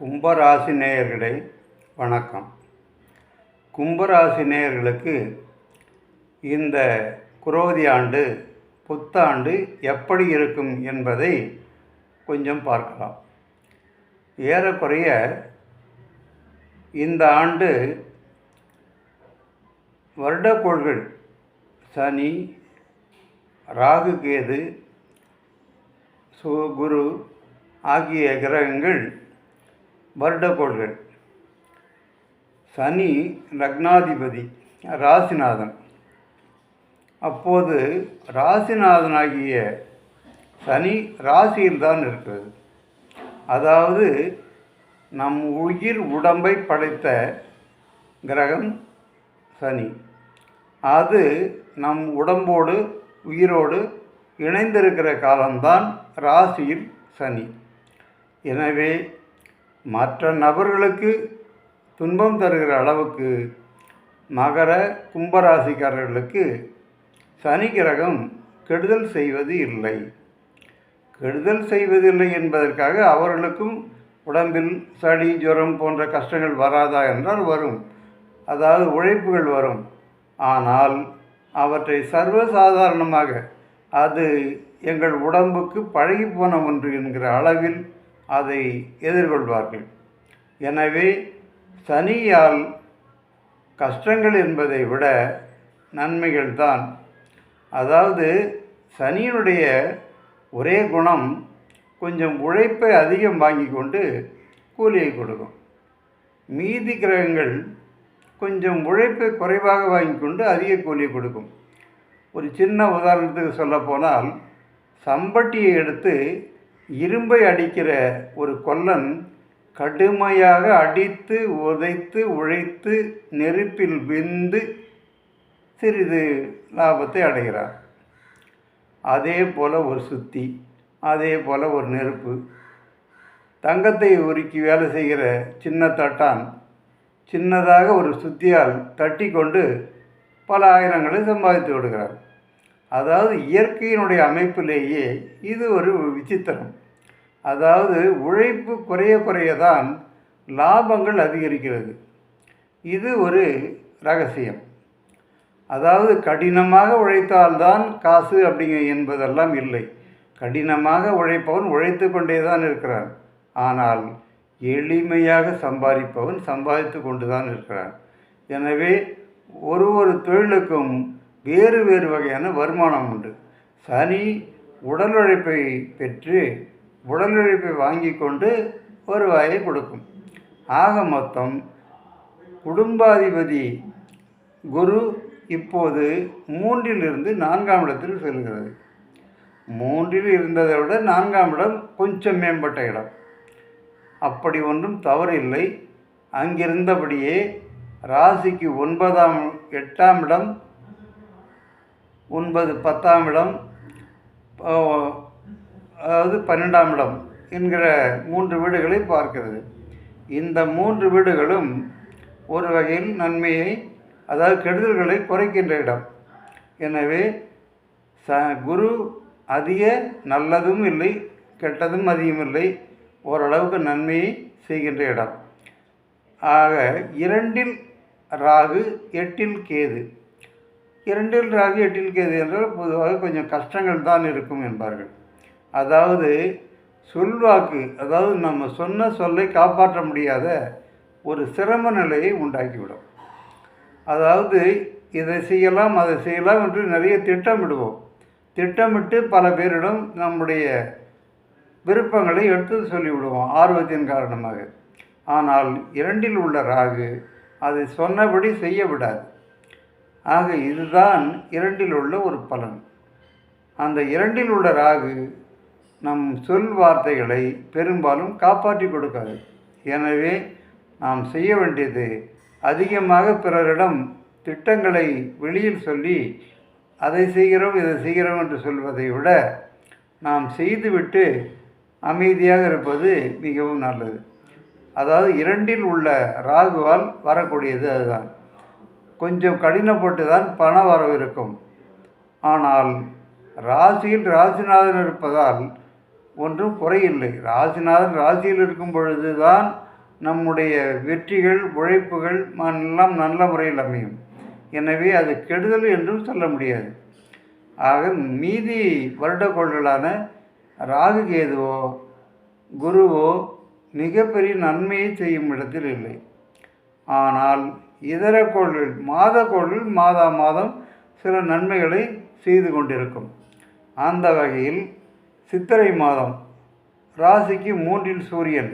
கும்பராசி நேயர்களே வணக்கம். கும்பராசி நேயர்களுக்கு இந்த குரோதி ஆண்டு புத்தாண்டு எப்படி இருக்கும் என்பதை கொஞ்சம் பார்க்கலாம். ஏறக்குறைய இந்த ஆண்டு வருடக்கோள்கள் சனி, ராகு, கேது, குரு ஆகிய கிரகங்கள் வருடக்கோள்கள். சனி லக்னாதிபதி, ராசிநாதன். அப்போது ராசிநாதனாகிய சனி ராசியில்தான் இருக்கிறது. அதாவது நம் உயிர் உடம்பை படைத்த கிரகம் சனி. அது நம் உடம்போடு உயிரோடு இணைந்திருக்கிற காலம்தான் ராசியில் சனி. எனவே மற்ற நபர்களுக்கு துன்பம் தருகிற அளவுக்கு மகர கும்பராசிக்காரர்களுக்கு சனி கிரகம் கெடுதல் செய்வது இல்லை. கெடுதல் செய்வதில்லை என்பதற்காக அவர்களுக்கும் உடம்பில் சளி, ஜுரம் போன்ற கஷ்டங்கள் வராதா என்றால் வரும். அதாவது உழைப்புகள் வரும். ஆனால் அவற்றை சர்வசாதாரணமாக அது எங்கள் உடம்புக்கு பழகி போன ஒன்று என்கிற அளவில் அதை எதிர்கொள்வார்கள். எனவே சனியால் கஷ்டங்கள் என்பதை விட நன்மைகள் தான். அதாவது சனியினுடைய ஒரே குணம் கொஞ்சம் உழைப்பை அதிகம் வாங்கி கொண்டு கூலியை கொடுக்கும். மீதி கிரகங்கள் கொஞ்சம் உழைப்பை குறைவாக வாங்கி கொண்டு அதிக கூலியை கொடுக்கும். ஒரு சின்ன உதாரணத்துக்கு சொல்லப்போனால், சம்பட்டியை எடுத்து இரும்பை அடிக்கிற ஒரு கொல்லன் கடுமையாக அடித்து உதைத்து உழைத்து நெருப்பில் வெந்து சிறிது லாபத்தை அடைகிறார். அதே போல் ஒரு சுத்தி, அதே போல் ஒரு நெருப்பு. தங்கத்தை உருக்கி வேலை செய்கிற சின்ன தட்டான் சின்னதாக ஒரு சுத்தியால் தட்டி கொண்டு பல ஆயிரங்களை சம்பாதித்து விடுகிறார். அதாவது இயற்கையினுடைய அமைப்பிலேயே இது ஒரு விசித்திரம். அதாவது உழைப்பு குறைய குறையதான் லாபங்கள் அதிகரிக்கிறது. இது ஒரு ரகசியம். அதாவது கடினமாக உழைத்தால்தான் காசு அப்படிங்க என்பதெல்லாம் இல்லை. கடினமாக உழைப்பவன் உழைத்து கொண்டே தான் இருக்கிறான். ஆனால் எளிமையாக சம்பாதிப்பவன் சம்பாதித்து கொண்டு தான் இருக்கிறான். எனவே ஒரு தொழிலுக்கும் வேறு வேறு வகையான வருமானம் உண்டு. சனி உடல் உழைப்பை பெற்று உடல் உழைப்பை வாங்கி கொண்டு வருவாயை கொடுக்கும். ஆக மொத்தம் குடும்பாதிபதி குரு இப்போது 3லிருந்து 4ஆம் இடத்தில் செல்கிறது. 3ல் இருந்ததை விட 4ஆம் இடம் கொஞ்சம் மேம்பட்ட இடம். அப்படி ஒன்றும் தவறில்லை. அங்கிருந்தபடியே ராசிக்கு 9ஆம் 8ஆம் இடம், 9 10ஆம் இடம், அதாவது 12ஆம் இடம் என்கிற 3 வீடுகளை பார்க்கிறது. இந்த 3 வீடுகளும் ஒரு வகையில் நன்மையை, அதாவது கெடுதல்களை குறைக்கின்ற இடம். எனவே குரு அதிக நல்லதும் இல்லை, கெட்டதும் அதிகம் இல்லை, ஓரளவுக்கு நன்மையை செய்கின்ற இடம். ஆக 2ல் ராகு 8ல் கேது. 2ல் ராகு 8ல் கேது என்றால் பொதுவாக கொஞ்சம் கஷ்டங்கள் தான் இருக்கும் என்பார்கள். அதாவது சொல்வாக்கு, அதாவது நம்ம சொன்ன சொல்லை காப்பாற்ற முடியாத ஒரு சிரம நிலையை உண்டாக்கிவிடும். அதாவது இதை செய்யலாம் அதை செய்யலாம் என்று நிறைய திட்டமிடுவோம். திட்டமிட்டு பல பேரிடம் நம்முடைய விருப்பங்களை எடுத்து சொல்லிவிடுவோம் ஆர்வத்தின் காரணமாக. ஆனால் 2ல் உள்ள ராகு அதை சொன்னபடி செய்ய விடாது. ஆக இதுதான் 2ல் உள்ள ஒரு பலன். அந்த 2ல் உள்ள ராகு நம் சொல் வார்த்தைகளை பெரும்பாலும் காப்பாற்றி கொடுக்காது. எனவே நாம் செய்ய வேண்டியது அதிகமாக பிறரிடம் திட்டங்களை வெளியில் சொல்லி அதை செய்கிறோம் இதை செய்கிறோம் என்று சொல்வதை விட நாம் செய்துவிட்டு அமைதியாக இருப்பது மிகவும் நல்லது. அதாவது 2ல் உள்ள ராகுவால் வரக்கூடியது அதுதான். கொஞ்சம் கடினப்பட்டு தான் பண வரவு இருக்கும். ஆனால் ராசியில் ராசிநாதன் இருப்பதால் ஒன்றும் குறையில்லை. ராசிநாதன் ராசியில் இருக்கும் பொழுது தான் நம்முடைய வெற்றிகள் உழைப்புகள் எல்லாம் நல்ல முறையில் அமையும். எனவே அது கெடுதல் என்றும் சொல்ல முடியாது. ஆக மீதி வருடக்கோள்களான ராகு கேதுவோ குருவோ மிகப்பெரிய நன்மையை செய்யும் இடத்தில் இல்லை. ஆனால் இதர கோள்கள் மாதா மாதம் சில நன்மைகளை செய்து கொண்டிருக்கும். அந்த வகையில் சித்திரை மாதம் ராசிக்கு 3இல் சூரியன்.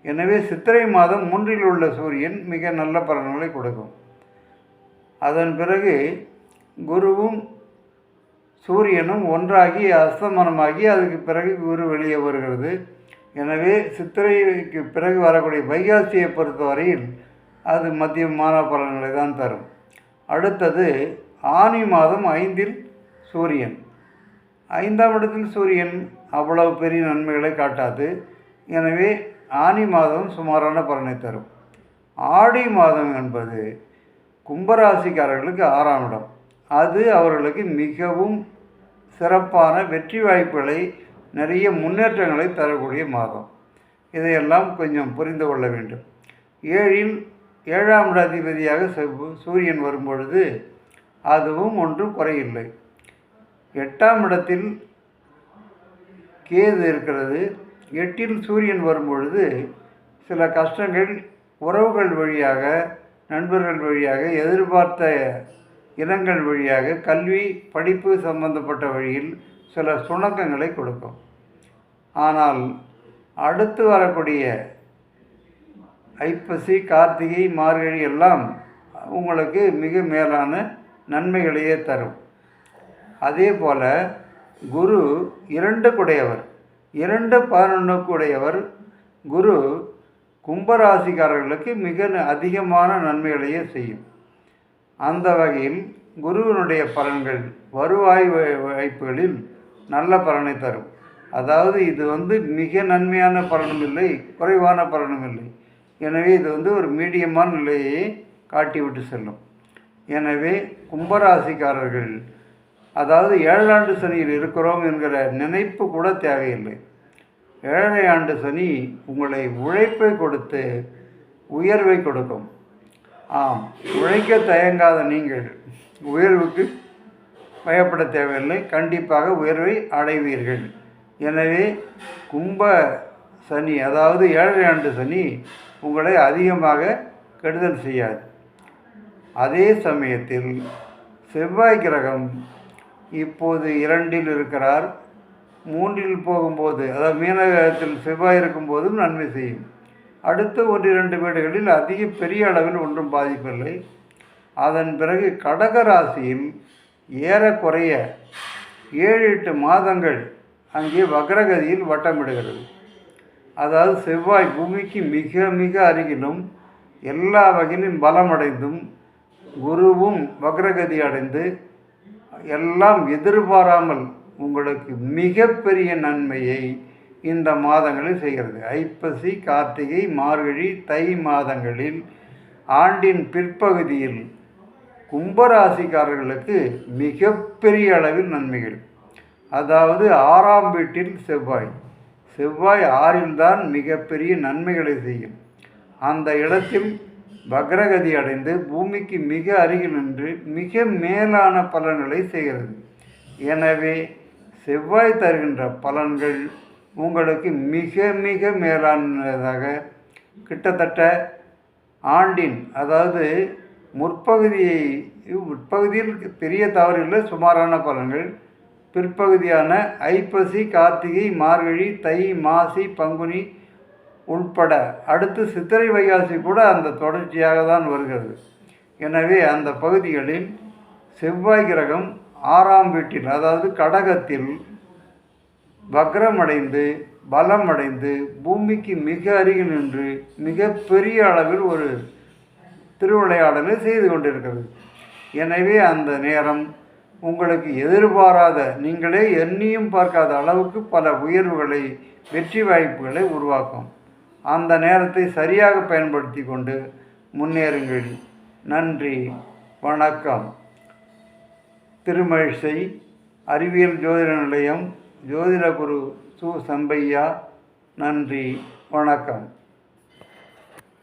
எனவே சித்திரை மாதம் 3இல் உள்ள சூரியன் மிக நல்ல பலன்களை கொடுக்கும். அதன் பிறகு குருவும் சூரியனும் ஒன்றாகி அஸ்தமனமாகி அதுக்கு பிறகு குரு வெளியே வருகிறது. எனவே சித்திரைக்கு பிறகு வரக்கூடிய வைகாசியை பொறுத்தவரையில் அது மத்தியமான பலன்களை தான் தரும். அடுத்தது ஆனி மாதம் 5இல் சூரியன். 5ஆம் இடத்தில் சூரியன் அவ்வளவு பெரிய நன்மைகளை காட்டாது. எனவே ஆனி மாதம் சுமாரான பலனை தரும். ஆடி மாதம் என்பது கும்பராசிக்காரர்களுக்கு 6ஆம் இடம். அது அவர்களுக்கு மிகவும் சிறப்பான வெற்றி வாய்ப்புகளை, நிறைய முன்னேற்றங்களை தரக்கூடிய மாதம். இதையெல்லாம் கொஞ்சம் புரிந்து கொள்ள வேண்டும். 7ஆம் அதிபதியாக சூரியன் வரும்பொழுது அதுவும் ஒன்றும் குறையில்லை. 8ஆம் இடத்தில் கேது இருக்கிறது. 8இல் சூரியன் வரும்பொழுது சில கஷ்டங்கள் உறவுகள் வழியாக, நண்பர்கள் வழியாக, எதிர்பார்த்த இனங்கள் வழியாக, கல்வி படிப்பு சம்பந்தப்பட்ட வழியில் சில சுணக்கங்களை கொடுக்கும். ஆனால் அடுத்து வரக்கூடிய ஐப்பசி, கார்த்திகை, மார்கழி எல்லாம் உங்களுக்கு மிக மேலான நன்மைகளையே தரும். அதே போல் குரு 2 குடையவர், 2-11 குடையவர் குரு கும்பராசிக்காரர்களுக்கு மிக அதிகமான நன்மைகளையே செய்யும். அந்த வகையில் குருவினுடைய பலன்கள் வருவாய் வாய்ப்புகளில் நல்ல பலனை தரும். அதாவது இது மிக நன்மையான பலனும் இல்லை, குறைவான பலனும் இல்லை. எனவே இது ஒரு மீடியமான நிலையை காட்டிவிட்டு செல்லும். எனவே கும்பராசிக்காரர்கள் அதாவது 7 ஆண்டு சனியில் இருக்கிறோம் என்கிற நினைப்பு கூட தேவையில்லை. 7 ஆண்டு சனி உங்களை உழைப்பை கொடுத்து உயர்வை கொடுக்கும். ஆம், உழைக்க தயங்காத நீங்கள் உயர்வுக்கு பயப்பட தேவையில்லை. கண்டிப்பாக உயர்வை அடைவீர்கள். எனவே கும்ப சனி அதாவது 7 ஆண்டு சனி உங்களை அதிகமாக கெடுதல் செய்யாது. அதே சமயத்தில் செவ்வாய் கிரகம் இப்போது 2இல் இருக்கிறார். 3இல் போகும்போது, அதாவது மீனத்தில் செவ்வாய் இருக்கும்போதும் நன்மை செய்யும். அடுத்த 1-2 வீடுகளில் அதிக பெரிய அளவில் ஒன்றும் பாதிப்பில்லை. அதன் பிறகு கடக ராசியில் ஏறக்குறைய 7-8 மாதங்கள் அங்கே வக்ரகதியில் வட்டமிடுகிறது. அதாவது செவ்வாய் பூமிக்கு மிக மிக அருகிலும் எல்லா வகையிலும் பலமடைந்தும் குருவும் வக்ரகதி அடைந்து எல்லாம் எதிர்பாராமல் உங்களுக்கு மிகப்பெரிய நன்மையை இந்த மாதங்களில் செய்கிறது. ஐப்பசி, கார்த்திகை, மார்கழி, தை மாதங்களில் ஆண்டின் பிற்பகுதியில் கும்பராசிக்காரர்களுக்கு மிகப்பெரிய அளவில் நன்மைகள். அதாவது 6ஆம் வீட்டில் செவ்வாய் 6இல் தான் மிகப்பெரிய நன்மைகளை செய்யும். அந்த இடத்தில் வக்ரகதி அடைந்து பூமிக்கு மிக அருகில் நின்று மிக மேலான பலன்களை செய்கிறது. எனவே செவ்வாய் தருகின்ற பலன்கள் உங்களுக்கு மிக மிக மேலானதாக, கிட்டத்தட்ட ஆண்டின் அதாவது முற்பகுதியில் பெரிய தவறு இல்லை, சுமாரான பலன்கள். பிற்பகுதியான ஐப்பசி, கார்த்திகை, மார்கழி, தை, மாசி, பங்குனி உட்பட அடுத்து சித்திரை, வைகாசி கூட அந்த தொடர்ச்சியாக தான் வருகிறது. எனவே அந்த பகுதிகளில் செவ்வாய் கிரகம் 6ஆம் வீட்டில் அதாவது கடகத்தில் வக்ரமடைந்து பலமடைந்து பூமிக்கு மிக அருகில் நின்று மிக பெரிய அளவில் ஒரு திருவிளையாடலை செய்து கொண்டிருக்கிறது. எனவே அந்த நேரம் உங்களுக்கு எதிர்பாராத, நீங்களே எண்ணியும் பார்க்காத அளவுக்கு பல உயர்வுகளை, வெற்றி வாய்ப்புகளை உருவாக்கும். அந்த நேரத்தை சரியாக பயன்படுத்தி கொண்டு முன்னேறுங்கள். நன்றி, வணக்கம். திருமழிசை அறிவியல் ஜோதிட நிலையம், ஜோதிட குரு சு. சம்பையா. நன்றி, வணக்கம்.